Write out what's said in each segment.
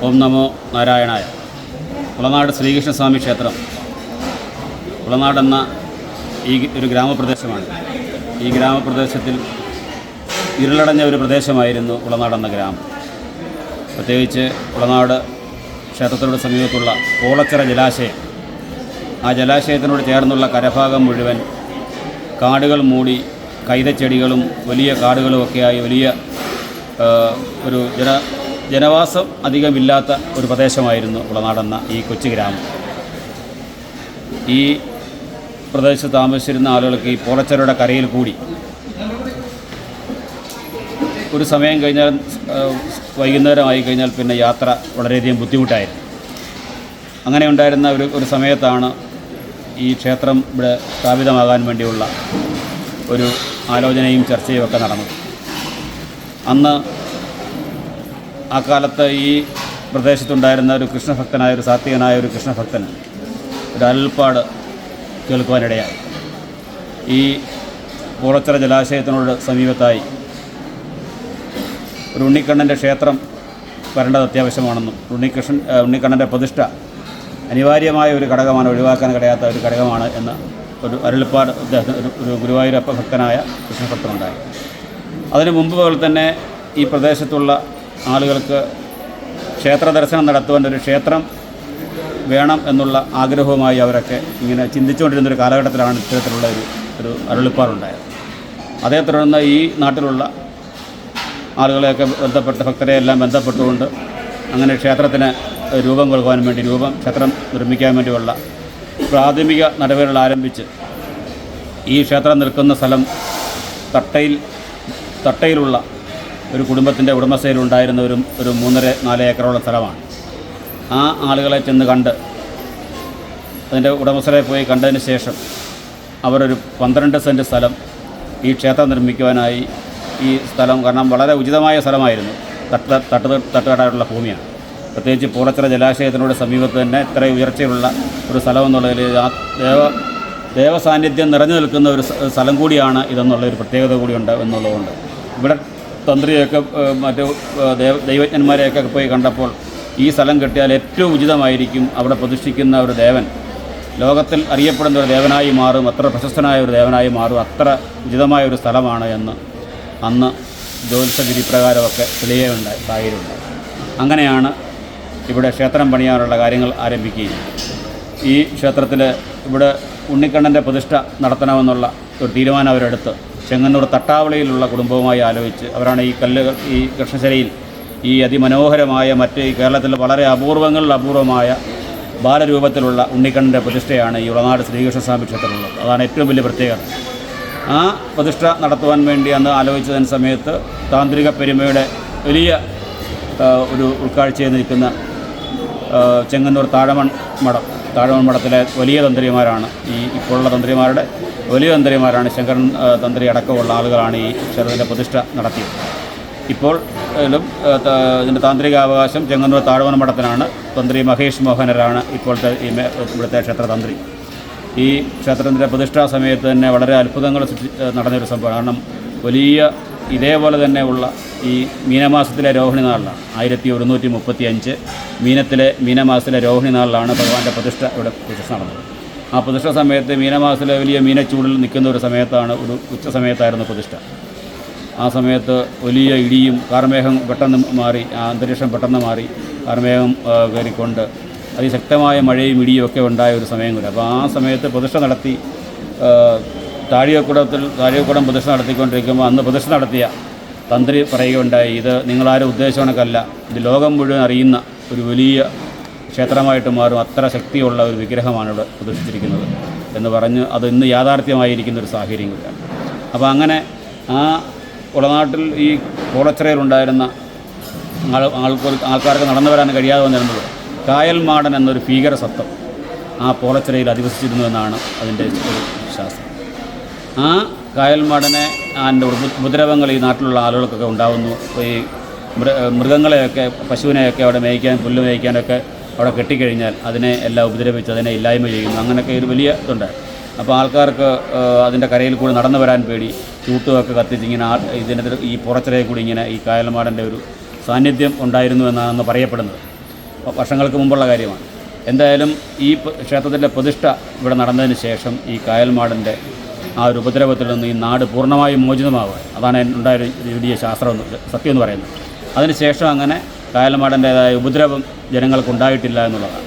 ഓം നമോ നാരായണായ. ഉളനാട് ശ്രീകൃഷ്ണസ്വാമി ക്ഷേത്രം ഉളനാടെന്ന ഒരു ഗ്രാമപ്രദേശമാണ്. ഈ ഗ്രാമപ്രദേശത്തിൽ ഇരുളടഞ്ഞ ഒരു പ്രദേശമായിരുന്നു ഉളനാടെന്ന ഗ്രാമം. പ്രത്യേകിച്ച് ഉളനാട് ക്ഷേത്രത്തിനോട് സമീപത്തുള്ള പോളച്ചിറ ജലാശയം, ആ ജലാശയത്തിനോട് ചേർന്നുള്ള കരഭാഗം മുഴുവൻ കാടുകൾ മൂടി കൈതച്ചെടികളും വലിയ കാടുകളുമൊക്കെയായി വലിയ ഒരു ജനവാസം അധികമില്ലാത്ത ഒരു പ്രദേശമായിരുന്നു ഉളനാടെന്ന ഈ കൊച്ചു ഗ്രാമം. ഈ പ്രദേശത്ത് താമസിച്ചിരുന്ന ആളുകൾക്ക് ഈ പോളച്ചിറയുടെ കരയിൽ കൂടി ഒരു സമയം കഴിഞ്ഞാൽ, വൈകുന്നേരമായി കഴിഞ്ഞാൽ പിന്നെ യാത്ര വളരെയധികം ബുദ്ധിമുട്ടായിരുന്നു. അങ്ങനെ ഉണ്ടായിരുന്ന ഒരു സമയത്താണ് ഈ ക്ഷേത്രം ഇവിടെ സ്ഥാപിതമാകാൻ വേണ്ടിയുള്ള ഒരു ആലോചനയും ചർച്ചയും ഒക്കെ നടന്നത്. അന്ന് ആ കാലത്ത് ഈ പ്രദേശത്തുണ്ടായിരുന്ന ഒരു കൃഷ്ണഭക്തനായ, ഒരു സാത്വികനായ ഒരു കൃഷ്ണഭക്തൻ ഒരു അരുൾപ്പാട് കേൾക്കുവാനിടയായി. ഈ പോളച്ചിറ ജലാശയത്തിനോട് സമീപത്തായി ഒരു ഉണ്ണിക്കണ്ണൻ്റെ ക്ഷേത്രം വരേണ്ടത് അത്യാവശ്യമാണെന്നും ഉണ്ണിക്കണ്ണൻ്റെ പ്രതിഷ്ഠ അനിവാര്യമായ ഒരു ഘടകമാണ്, ഒഴിവാക്കാൻ കഴിയാത്ത ഒരു ഘടകമാണ് എന്ന ഒരു അരുൾപ്പാട് ഒരു ഗുരുവായൂരപ്പ ഭക്തനായ കൃഷ്ണഭക്തനുണ്ടായി. അതിനു മുമ്പ് പോലെ തന്നെ ഈ പ്രദേശത്തുള്ള ആളുകൾക്ക് ക്ഷേത്ര ദർശനം നടത്തുവാൻ ഒരു ക്ഷേത്രം വേണം എന്നുള്ള ആഗ്രഹവുമായി അവരൊക്കെ ഇങ്ങനെ ചിന്തിച്ചുകൊണ്ടിരുന്നൊരു കാലഘട്ടത്തിലാണ് ഇത്തരത്തിലുള്ള ഒരു അരുളിപ്പാടുണ്ടായത്. അതേ തുടർന്ന് ഈ നാട്ടിലുള്ള ആളുകളെയൊക്കെ ഭക്തരെ എല്ലാം ബന്ധപ്പെട്ടുകൊണ്ട് അങ്ങനെ ക്ഷേത്രത്തിന് രൂപം കൊടുക്കുവാൻ വേണ്ടി, ക്ഷേത്രം നിർമ്മിക്കാൻ വേണ്ടിയുള്ള പ്രാഥമിക നടപടികൾ ആരംഭിച്ച് ഈ ക്ഷേത്രം നിൽക്കുന്ന സ്ഥലം തട്ടയിലുള്ള ഒരു കുടുംബത്തിൻ്റെ ഉടമസ്ഥയിലുണ്ടായിരുന്ന ഒരു 3-4 ഏക്കറോളം സ്ഥലമാണ്. ആ ആളുകളെ ചെന്ന് കണ്ട് അതിൻ്റെ ഉടമസ്ഥരെ പോയി കണ്ടതിന് ശേഷം അവരൊരു 12 സെൻറ്റ് സ്ഥലം ഈ ക്ഷേത്രം നിർമ്മിക്കുവാനായി, ഈ സ്ഥലം കാരണം വളരെ ഉചിതമായ സ്ഥലമായിരുന്നു, തട്ടുതട്ടായിട്ടുള്ള ഭൂമിയാണ്. പ്രത്യേകിച്ച് പോളച്ചിറ ജലാശയത്തിനോട് സമീപത്ത് തന്നെ ഇത്ര ഉയർച്ചയുള്ള ഒരു സ്ഥലമെന്നുള്ളതിൽ ആ ദേവസാന്നിധ്യം നിറഞ്ഞു നിൽക്കുന്ന ഒരു സ്ഥലം കൂടിയാണ് ഇതെന്നുള്ളൊരു പ്രത്യേകത കൂടിയുണ്ട് എന്നുള്ളതുകൊണ്ട് ഇവിടെ തന്ത്രിയൊക്കെ മറ്റു ദൈവജ്ഞന്മാരെയൊക്കെ പോയി കണ്ടപ്പോൾ ഈ സ്ഥലം കിട്ടിയാൽ ഏറ്റവും ഉചിതമായിരിക്കും, അവിടെ പ്രതിഷ്ഠിക്കുന്ന ഒരു ദേവൻ ലോകത്തിൽ അറിയപ്പെടുന്ന ഒരു ദേവനായി മാറും, അത്ര പ്രശസ്തനായ ഒരു ദേവനായി മാറും, അത്ര ഉചിതമായ ഒരു സ്ഥലമാണ് എന്ന് അന്ന് ജ്യോതിഷവിധി പ്രകാരമൊക്കെ തെളിയുകയുണ്ടായി, സാഹചര്യമുണ്ടായി. അങ്ങനെയാണ് ഇവിടെ ക്ഷേത്രം പണിയാനുള്ള കാര്യങ്ങൾ ആരംഭിക്കുകയും ഈ ക്ഷേത്രത്തിൽ ഇവിടെ ഉണ്ണിക്കണ്ണൻ്റെ പ്രതിഷ്ഠ നടത്തണമെന്നുള്ള ഒരു തീരുമാനം അവരെടുത്ത് ചെങ്ങന്നൂർ തട്ടാവളിയിലുള്ള കുടുംബവുമായി ആലോചിച്ച് അവരാണ് ഈ കല്ലുകൾ, ഈ കൃഷ്ണശിലയിൽ ഈ അതിമനോഹരമായ മറ്റ് ഈ കേരളത്തിലെ വളരെ അപൂർവമായ ബാലരൂപത്തിലുള്ള ഉണ്ണിക്കണ്ണൻ്റെ പ്രതിഷ്ഠയാണ് ഈ ഉളനാട് ശ്രീകൃഷ്ണസ്വാമി ക്ഷേത്രത്തിലുള്ളത്. അതാണ് ഏറ്റവും വലിയ പ്രത്യേകത. ആ പ്രതിഷ്ഠ നടത്തുവാൻ വേണ്ടി അന്ന് ആലോചിച്ചതിന് സമയത്ത് താന്ത്രിക പെരുമയുടെ വലിയ ഒരു ഉൾക്കാഴ്ചയിൽ നിൽക്കുന്ന ചെങ്ങന്നൂർ താഴമൺ മഠത്തിലെ വലിയ തന്ത്രിമാരാണ്, ഇപ്പോഴുള്ള തന്ത്രിമാരുടെ വലിയ തന്ത്രിമാരാണ്. ശങ്കരൻ തന്ത്രി അടക്കമുള്ള ആളുകളാണ് ഈ ക്ഷേത്രത്തിൻ്റെ പ്രതിഷ്ഠ നടത്തിയത്. ഇപ്പോൾ ഇതിൻ്റെ താന്ത്രികാവകാശം ചെങ്ങന്നൂർ താഴമൺ മഠത്തിനാണ്. തന്ത്രി മഹേഷ് മോഹനരാണ് ഇപ്പോഴത്തെ ഇവിടുത്തെ ക്ഷേത്രതന്ത്രി. ഈ ക്ഷേത്രത്തിൻ്റെ പ്രതിഷ്ഠാ സമയത്ത് തന്നെ വളരെ അത്ഭുതങ്ങൾ നടന്നൊരു സംഭവം. കാരണം വലിയ ഇതേപോലെ തന്നെ ഉള്ള ഈ മീനമാസത്തിലെ രോഹിണി നാളിലാണ്, 1135 മീനമാസത്തിലെ രോഹിണി നാളിലാണ് ഭഗവാന്റെ പ്രതിഷ്ഠ ഇവിടെ പ്രതിഷ്ഠ നടന്നത്. ആ പ്രതിഷ്ഠ സമയത്ത് മീനമാസത്തിലെ വലിയ മീനച്ചൂടിൽ നിൽക്കുന്ന ഒരു സമയത്താണ്, ഒരു ഉച്ച സമയത്തായിരുന്നു പ്രതിഷ്ഠ. ആ സമയത്ത് വലിയ ഇടിയും കാർമേഘം പെട്ടെന്ന് മാറി, ആ അന്തരീക്ഷം പെട്ടെന്ന് മാറി കാർമേഘം കയറിക്കൊണ്ട് അതിശക്തമായ മഴയും ഇടിയും ഒക്കെ ഉണ്ടായ ഒരു സമയം കൂടി. അപ്പോൾ ആ സമയത്ത് പ്രതിഷ്ഠ നടത്തി താഴികക്കുടം പ്രതിഷ്ഠ നടത്തിക്കൊണ്ടിരിക്കുമ്പോൾ അന്ന് പ്രതിഷ്ഠ നടത്തിയ തന്ത്രി പറയുകയുണ്ടായി, ഇത് നിങ്ങളാരും ഉദ്ദേശിച്ച കണക്കല്ല, ഇത് ലോകം മുഴുവൻ അറിയുന്ന ഒരു വലിയ ക്ഷേത്രമായിട്ട് മാറും, അത്ര ശക്തിയുള്ള ഒരു വിഗ്രഹമാണ് ഇവിടെ പ്രതിഷ്ഠിച്ചിരിക്കുന്നത് എന്ന് പറഞ്ഞ് അത് ഇന്ന് യാഥാർത്ഥ്യമായിരിക്കുന്ന ഒരു സാഹചര്യം കൂടിയാണ്. അപ്പോൾ അങ്ങനെ ആ ഉളനാട്ടിൽ ഈ പോളച്ചിറയിലുണ്ടായിരുന്ന ആൾക്കാർക്ക് നടന്നു വരാൻ കഴിയാതെ വന്നിരുന്നത് കായൽമാടൻ എന്നൊരു ഭീകരസത്വം ആ പോളച്ചിറയിൽ അധിവസിച്ചിരുന്നു എന്നാണ് അതിൻ്റെ ഒരു വിശ്വാസം. ആ കായൽമാടനെ അതിൻ്റെ ഉപദ്രവങ്ങൾ ഈ നാട്ടിലുള്ള ആളുകൾക്കൊക്കെ ഉണ്ടാകുന്നു. ഈ മൃഗങ്ങളെയൊക്കെ, പശുവിനെയൊക്കെ അവിടെ പുല്ല് മേയ്ക്കാനൊക്കെ അവിടെ കെട്ടിക്കഴിഞ്ഞാൽ അതിനെ എല്ലാം ഉപദ്രവിച്ച് അതിനെ ഇല്ലായ്മ ചെയ്യുന്നു. അങ്ങനെയൊക്കെ ഒരു വലിയ ഇതുണ്ട്. അപ്പോൾ ആൾക്കാർക്ക് അതിൻ്റെ കരയിൽ കൂടി നടന്നു വരാൻ പേടി, ചൂട്ടുമൊക്കെ കത്തിച്ച് ഇങ്ങനെ ഇതിൻ്റെ ഈ പുറച്ചിറയിൽ കൂടി ഇങ്ങനെ ഈ കായൽമാടൻ്റെ ഒരു സാന്നിധ്യം ഉണ്ടായിരുന്നു എന്നാണ് പറയപ്പെടുന്നത്. വർഷങ്ങൾക്ക് മുമ്പുള്ള കാര്യമാണ്. എന്തായാലും ഈ ക്ഷേത്രത്തിൻ്റെ പ്രതിഷ്ഠ ഇവിടെ നടന്നതിന് ശേഷം ഈ കായൽമാടൻ്റെ ആ ഒരു ഉപദ്രവത്തിൽ നിന്ന് ഈ നാട് പൂർണ്ണമായും മോചിതമാവുക, അതാണ് ഉണ്ടായൊരു വലിയ സത്യം എന്ന് പറയുന്നത്. അതിനുശേഷം അങ്ങനെ കായൽമാടൻ്റേതായ ഉപദ്രവം ജനങ്ങൾക്കുണ്ടായിട്ടില്ല എന്നുള്ളതാണ്.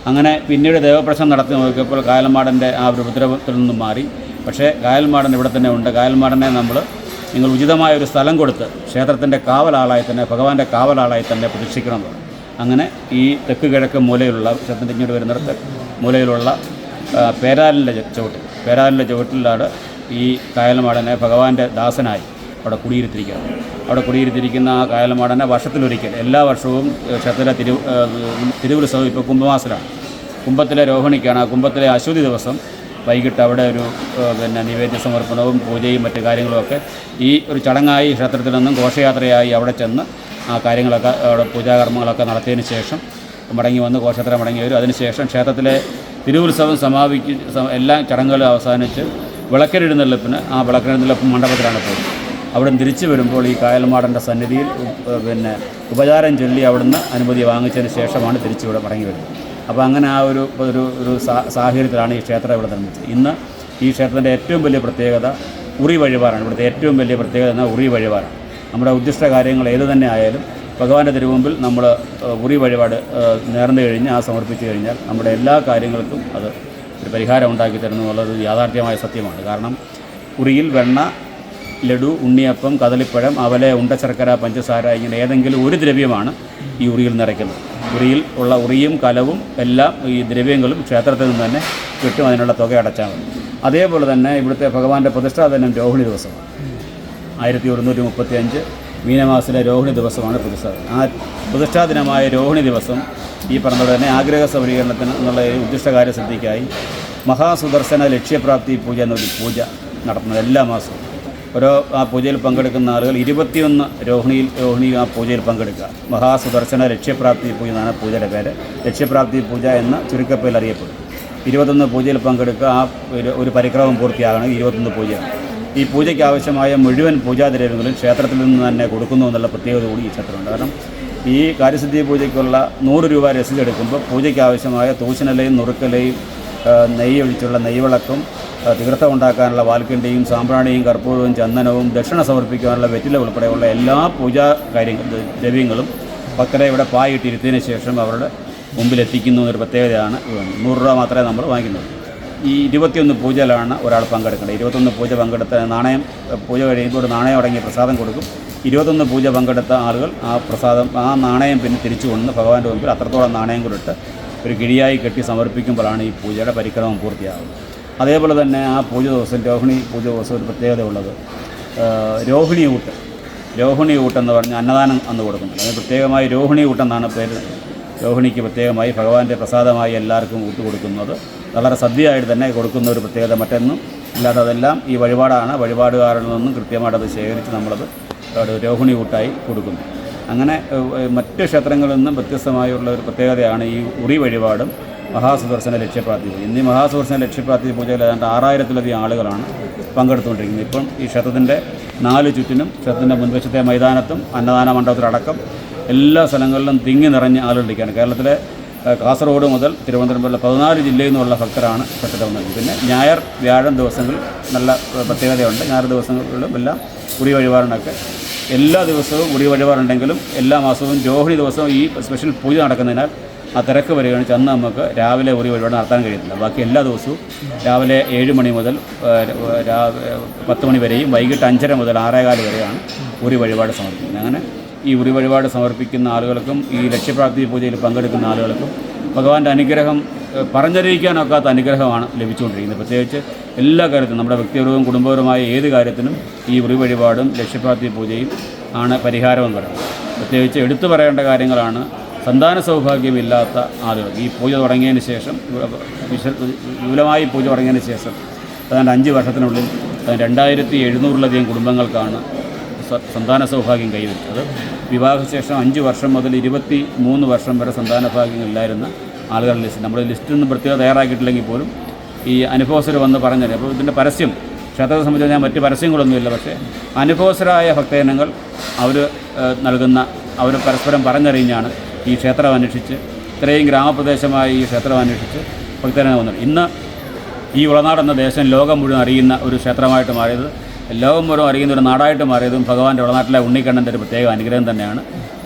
അങ്ങനെ പിന്നീട് ദേവപ്രശ്നം നടത്തി നോക്കിയപ്പോൾ കായൽമാടൻ്റെ ആ ഒരു ഉപദ്രവത്തിൽ നിന്നും മാറി. പക്ഷേ കായൽമാടൻ ഇവിടെ തന്നെ ഉണ്ട്. കായൽമാടനെ നിങ്ങൾ ഉചിതമായ ഒരു സ്ഥലം കൊടുത്ത് ക്ഷേത്രത്തിൻ്റെ കാവലാളായി തന്നെ, ഭഗവാന്റെ കാവലാളായി തന്നെ പ്രതീക്ഷിക്കണമെന്ന്. അങ്ങനെ ഈ തെക്ക് കിഴക്ക് മൂലയിലുള്ള ക്ഷേത്രത്തിൻ്റെ ഇങ്ങോട്ട് വരുന്നിടത്ത് മൂലയിലുള്ള പേരാലിൻ്റെ ചുവട്ടിലാണ് ഈ കായൽമാടനെ ഭഗവാന്റെ ദാസനായി അവിടെ കുടിയിരുത്തിയിരിക്കുന്ന ആ കായൽമാടനെ വർഷത്തിലൊരിക്കൽ എല്ലാ വർഷവും ക്ഷേത്രത്തിലെ തിരുവുത്സവം ഇപ്പോൾ കുംഭമാസത്തിലാണ്. കുംഭത്തിലെ രോഹിണിക്കാണ്. ആ കുംഭത്തിലെ അശ്വതി ദിവസം വൈകിട്ട് അവിടെ ഒരു നിവേദ്യ സമർപ്പണവും പൂജയും മറ്റു കാര്യങ്ങളുമൊക്കെ ഈ ഒരു ചടങ്ങായി ക്ഷേത്രത്തിൽ നിന്നും ഘോഷയാത്രയായി അവിടെ ചെന്ന് ആ കാര്യങ്ങളൊക്കെ അവിടെ പൂജാകർമ്മങ്ങളൊക്കെ നടത്തിയതിന് ശേഷം മടങ്ങി വന്ന് ഘോഷയാത്ര മടങ്ങി വരും. അതിനുശേഷം ക്ഷേത്രത്തിലെ തിരുവുത്സവം എല്ലാ ചടങ്ങുകളും അവസാനിച്ച് വിളക്കെഴുന്നള്ളിപ്പിന് ആ വിളക്കെഴുന്നള്ളിപ്പ് മണ്ഡപത്തിലാണ് പോകുന്നത്. അവിടെ തിരിച്ചു വരുമ്പോൾ ഈ കായൽമാടൻ്റെ സന്നിധിയിൽ ഉപചാരം ചൊല്ലി അവിടുന്ന് അനുമതി വാങ്ങിച്ചതിന് ശേഷമാണ് തിരിച്ചിവിടെ മടങ്ങി വരുന്നത്. അപ്പോൾ അങ്ങനെ ആ ഒരു സാഹചര്യത്തിലാണ് ഈ ക്ഷേത്രം ഇവിടെ നിർമ്മിച്ചത്. ഇന്ന് ഈ ക്ഷേത്രത്തിൻ്റെ ഏറ്റവും വലിയ പ്രത്യേകത ഉറി വഴിപാടാണ്. ഇവിടുത്തെ ഏറ്റവും വലിയ പ്രത്യേകത എന്നാൽ ഉറി വഴിപാടാണ്. നമ്മുടെ ഉദ്ദിഷ്ട കാര്യങ്ങൾ ഏതു തന്നെ ആയാലും ഭഗവാന്റെ തിരുമുമ്പിൽ നമ്മൾ ഉറി വഴിപാട് നേർന്നു കഴിഞ്ഞ് സമർപ്പിച്ചു കഴിഞ്ഞാൽ നമ്മുടെ എല്ലാ കാര്യങ്ങൾക്കും അത് ഒരു പരിഹാരം ഉണ്ടാക്കി തരുന്നു എന്നുള്ളത് യാഥാർത്ഥ്യമായ സത്യമാണ്. കാരണം ഉറിയിൽ വെണ്ണ, ലഡു, ഉണ്ണിയപ്പം, കദളിപ്പഴം, അവല, ഉണ്ടശർക്കര, പഞ്ചസാര ഇങ്ങനെ ഏതെങ്കിലും ഒരു ദ്രവ്യമാണ് ഈ ഉറിയിൽ നിറയ്ക്കുന്നത്. ഉറിയും കലവും എല്ലാം ഈ ദ്രവ്യങ്ങളും ക്ഷേത്രത്തിൽ നിന്ന് തന്നെ കിട്ടും. അതിനുള്ള തുക അടച്ചാൽ മതി. അതേപോലെ തന്നെ ഇവിടുത്തെ ഭഗവാന്റെ പ്രതിഷ്ഠാദിനം രോഹിണി ദിവസമാണ്. 1135 മീനമാസത്തിലെ രോഹിണി ദിവസമാണ് പ്രതിഷ്ഠാദിനം. ആ പ്രതിഷ്ഠാദിനമായ രോഹിണി ദിവസം ഈ പറഞ്ഞതുപോലെ തന്നെ ആഗ്രഹ സബലീകരണത്തിന് എന്നുള്ള ഉദ്ദിഷ്ട കാര്യസിദ്ധിക്കായി മഹാസുദർശന ലക്ഷ്യപ്രാപ്തി പൂജ എന്നൊരു പൂജ നടത്തുന്നത് എല്ലാ മാസവും. ആ പൂജയിൽ പങ്കെടുക്കുന്ന ആളുകൾ 21 രോഹിണി ആ പൂജയിൽ പങ്കെടുക്കുക. മഹാസുദർശന ലക്ഷ്യപ്രാപ്തി പൂജ എന്നാണ് പൂജയുടെ പേര്. ലക്ഷ്യപ്രാപ്തി പൂജ എന്ന ചുരുക്കപ്പേരിൽ അറിയപ്പെടും. 21 പൂജയിൽ പങ്കെടുക്കുക. ആ ഒരു പരിക്രമം പൂർത്തിയാകണം 21 പൂജയാണ്. ഈ പൂജയ്ക്ക് ആവശ്യമായ മുഴുവൻ പൂജാദ്രവ്യങ്ങളും ക്ഷേത്രത്തിൽ നിന്ന് തന്നെ കൊടുക്കുന്നു എന്നുള്ള പ്രത്യേകത കൂടി ഈ ക്ഷേത്രമുണ്ട്. കാരണം ഈ കാര്യസിദ്ധി പൂജയ്ക്കുള്ള 100 രൂപ രസീത് എടുക്കുമ്പോൾ പൂജയ്ക്ക് ആവശ്യമായ തൂശനിലയും നുറുക്കലയും നെയ്യ് ഒഴിച്ചുള്ള നെയ്വിളക്കും, തീർത്ഥം ഉണ്ടാക്കാനുള്ള വാൽക്കണ്ടിയും സാമ്പ്രാണിയും കർപ്പൂരവും ചന്ദനവും ദക്ഷിണ സമർപ്പിക്കാനുള്ള വെറ്റില ഉൾപ്പെടെയുള്ള എല്ലാ പൂജാ ദ്രവ്യങ്ങളും ഭക്തരെ ഇവിടെ പായിട്ടിരുത്തിയതിന് ശേഷം അവരുടെ മുമ്പിലെത്തിക്കുന്നു എന്നൊരു പ്രത്യേകതയാണ്. 100 രൂപ മാത്രമേ നമ്മൾ വാങ്ങിക്കുന്നുള്ളൂ. ഈ 21 പൂജയിലാണ് ഒരാൾ പങ്കെടുക്കേണ്ടത്. 21 പൂജ പങ്കെടുത്ത പൂജ കഴിയുമ്പോൾ ഒരു നാണയം അടങ്ങിയ പ്രസാദം കൊടുക്കും. 21 പൂജ പങ്കെടുത്ത ആളുകൾ ആ നാണയം പിന്നെ തിരിച്ചു കൊണ്ട് ഭഗവാന്റെ മുമ്പിൽ അത്രത്തോളം നാണയം കൊടുത്ത് ഒരു കിഴിയായി കെട്ടി സമർപ്പിക്കുമ്പോഴാണ് ഈ പൂജയുടെ പരിക്രമം പൂർത്തിയാകുന്നത്. അതേപോലെ തന്നെ ആ പൂജ ദിവസം രോഹിണി പൂജ ദിവസം ഒരു പ്രത്യേകത ഉള്ളത് രോഹിണി ഊട്ടെന്ന് പറഞ്ഞ് അന്നദാനം അന്ന് കൊടുക്കുന്നുണ്ട്. അത് പ്രത്യേകമായി രോഹിണി ഊട്ടെന്നാണ് പേര്. രോഹിണിക്ക് പ്രത്യേകമായി ഭഗവാന്റെ പ്രസാദമായി എല്ലാവർക്കും ഊട്ട് കൊടുക്കുന്നത് വളരെ സദ്യയായിട്ട് തന്നെ കൊടുക്കുന്ന ഒരു പ്രത്യേകത മറ്റൊന്നും ഇല്ലാതെ അതെല്ലാം ഈ വഴിപാടാണ്. വഴിപാടുകാരിൽ നിന്നും കൃത്യമായിട്ടത് ശേഖരിച്ച് നമ്മളത് രോഹിണി ഊട്ടായി കൊടുക്കുന്നു. അങ്ങനെ മറ്റ് ക്ഷേത്രങ്ങളിൽ നിന്നും വ്യത്യസ്തമായുള്ള ഒരു പ്രത്യേകതയാണ് ഈ ഉറി വഴിപാടും മഹാസുദർശന ലക്ഷ്യപ്രാപ്തി പൂജ. ഇന്ന് മഹാസുദർശന ലക്ഷ്യപ്രാപ്തി പൂജയിൽ ഏതാണ്ട് 6000-ലധികം ആളുകളാണ് പങ്കെടുത്തുകൊണ്ടിരിക്കുന്നത്. ഇപ്പം ഈ ക്ഷേത്രത്തിൻ്റെ 4 ചുറ്റിനും ക്ഷേത്രത്തിൻ്റെ മുൻവശത്തെ മൈതാനത്തും അന്നദാന മണ്ഡപത്തിലടക്കം എല്ലാ സ്ഥലങ്ങളിലും തിങ്ങി നിറഞ്ഞ ആളുകളിലേക്കാണ്. കേരളത്തിലെ കാസർഗോഡ് മുതൽ തിരുവനന്തപുരം വരെ 14 ജില്ലയിൽ നിന്നുള്ള ഭക്തരാണ് ക്ഷേത്രത്തിൽ വന്നത്. പിന്നെ ഞായർ, വ്യാഴം ദിവസങ്ങളിൽ നല്ല പ്രത്യേകതയുണ്ട്. ഞായർ ദിവസങ്ങളിലും എല്ലാം ഉറി വഴിപാടിനൊക്കെ എല്ലാ ദിവസവും ഉറി വഴിപാടുണ്ടെങ്കിലും എല്ലാ മാസവും രോഹിണി ദിവസവും ഈ സ്പെഷ്യൽ പൂജ നടക്കുന്നതിനാൽ ആ തിരക്ക് വരികയാണ്. അന്ന് നമുക്ക് രാവിലെ ഉറി വഴിപാട് നടത്താൻ കഴിയത്തില്ല. ബാക്കി എല്ലാ ദിവസവും രാവിലെ 7 മണി മുതൽ 10 മണി വരെയും വൈകിട്ട് 5:30 മുതൽ 6:15 വരെയാണ് ഉറി വഴിപാട് സമർപ്പിക്കുന്നത്. അങ്ങനെ ഈ ഉറി വഴിപാട് സമർപ്പിക്കുന്ന ആളുകൾക്കും ഈ ലക്ഷ്യപ്രാപ്തി പൂജയിൽ പങ്കെടുക്കുന്ന ആളുകൾക്കും ഭഗവാന്റെ അനുഗ്രഹം പറഞ്ഞറിയിക്കാനൊക്കാത്ത അനുഗ്രഹമാണ് ലഭിച്ചുകൊണ്ടിരിക്കുന്നത്. പ്രത്യേകിച്ച് എല്ലാ കാര്യത്തിനും നമ്മുടെ വ്യക്തിപരവും കുടുംബപരമായ ഏത് കാര്യത്തിനും ഈ ഉറി വഴിപാടും ലക്ഷ്യപ്രാപ്തി പൂജയും ആണ് പരിഹാരമെന്ന് പറയുന്നത്. പ്രത്യേകിച്ച് എടുത്തു പറയേണ്ട കാര്യങ്ങളാണ് സന്താന സൗഭാഗ്യമില്ലാത്ത ആളുകൾ. ഈ പൂജ തുടങ്ങിയതിന് ശേഷം വിപുലമായി പൂജ തുടങ്ങിയതിന് ശേഷം ഏതാണ്ട് 5 വർഷത്തിനുള്ളിൽ 2700-ലധികം കുടുംബങ്ങൾക്കാണ് സന്താന സൗഭാഗ്യം കൈവരിച്ചത്. വിവാഹശേഷം 5 വർഷം മുതൽ 23 വർഷം വരെ സന്താന ഭാഗ്യങ്ങളില്ലായിരുന്ന ആളുകളുടെ ലിസ്റ്റ് നമ്മൾ ലിസ്റ്റൊന്നും പ്രത്യേകം തയ്യാറാക്കിയിട്ടില്ലെങ്കിൽ പോലും ഈ അനുഭവസ്ഥർ വന്ന് പറഞ്ഞത്. അപ്പോൾ ഇതിൻ്റെ പരസ്യം ക്ഷേത്രത്തെ സംബന്ധിച്ച് ഞാൻ മറ്റ് പരസ്യങ്ങളൊന്നുമില്ല. പക്ഷേ അനുഭവസ്ഥരായ ഭക്തജനങ്ങൾ അവർ പരസ്പരം പറഞ്ഞറിഞ്ഞാണ് ഈ ക്ഷേത്രം അന്വേഷിച്ച്, ഇത്രയും ഗ്രാമപ്രദേശമായ ഈ ക്ഷേത്രം അന്വേഷിച്ച് ഭക്തരെ വന്നത്. ഇന്ന് ഈ ഉളനാട് എന്ന ദേശം ലോകം മുഴുവൻ അറിയുന്ന ഒരു ക്ഷേത്രമായിട്ട് മാറിയത്, ലോകം മുഴുവൻ അറിയുന്ന ഒരു നാടായിട്ട് മാറിയതും ഭഗവാന്റെ ഉളനാട്ടിലെ ഉണ്ണിക്കണ്ണൻ്റെ ഒരു പ്രത്യേക അനുഗ്രഹം തന്നെയാണ്.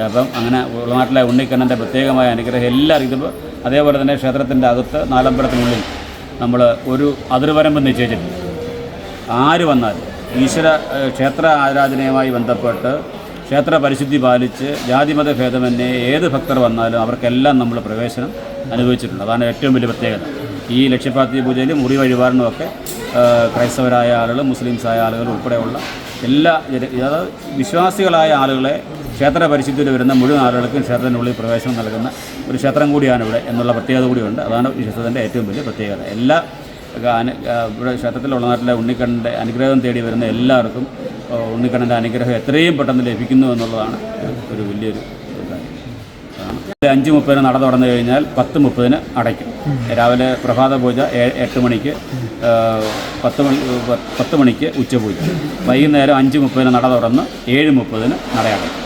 അപ്പം അങ്ങനെ ഉളനാട്ടിലെ ഉണ്ണിക്കണ്ണൻ്റെ പ്രത്യേകമായ അനുഗ്രഹം എല്ലാവരും ഇതിപ്പോൾ അതേപോലെ തന്നെ ക്ഷേത്രത്തിൻ്റെ അകത്ത് നാലമ്പലത്തിനുള്ളിൽ നമ്മൾ ഒരു അതിർവരമ്പ് നിശ്ചയിച്ചിട്ടുണ്ട്. ആര് വന്നാലും ഈശ്വര ക്ഷേത്ര ആരാധനയുമായി ബന്ധപ്പെട്ട് ക്ഷേത്ര പരിശുദ്ധി പാലിച്ച് ജാതിമത ഭേദമന്യേ ഏത് ഭക്തർ വന്നാലും അവർക്കെല്ലാം നമ്മൾ പ്രവേശനം അനുഭവിച്ചിട്ടുണ്ട്. അതാണ് ഏറ്റവും വലിയ പ്രത്യേകത. ഈ ലക്ഷ്യപ്രാപ്തി പൂജയിലും മുറി വഴിപാടിനുമൊക്കെ ക്രൈസ്തവരായ ആളുകൾ, മുസ്ലിംസായ ആളുകൾ ഉൾപ്പെടെയുള്ള എല്ലാ അതായത് വിശ്വാസികളായ ആളുകളെ ക്ഷേത്ര പരിശുദ്ധിയിൽ വരുന്ന മുഴുവൻ ആളുകൾക്കും ക്ഷേത്രത്തിനുള്ളിൽ പ്രവേശനം നൽകുന്ന ഒരു ക്ഷേത്രം കൂടിയാണ് ഇവിടെ എന്നുള്ള പ്രത്യേകത കൂടിയുണ്ട്. അതാണ് ഈ ക്ഷേത്രത്തിൻ്റെ ഏറ്റവും വലിയ പ്രത്യേകത. എല്ലാ ഇവിടെ ക്ഷേത്രത്തിലുള്ള നാട്ടിലെ ഉണ്ണിക്കണ്ണൻ്റെ അനുഗ്രഹം തേടി വരുന്ന എല്ലാവർക്കും ഉണ്ണിക്കണ്ണൻ്റെ അനുഗ്രഹം എത്രയും പെട്ടെന്ന് ലഭിക്കുന്നു എന്നുള്ളതാണ് ഒരു വലിയൊരു കാര്യം. 5:30 നട തുറന്നു കഴിഞ്ഞാൽ 10:30 അടയ്ക്കും. രാവിലെ പ്രഭാത പൂജ 8 മണിക്ക്, 10 മണിക്ക് ഉച്ചപൂജ. വൈകുന്നേരം 5:30 നട തുറന്ന് 7:30 നടയടയ്ക്കും.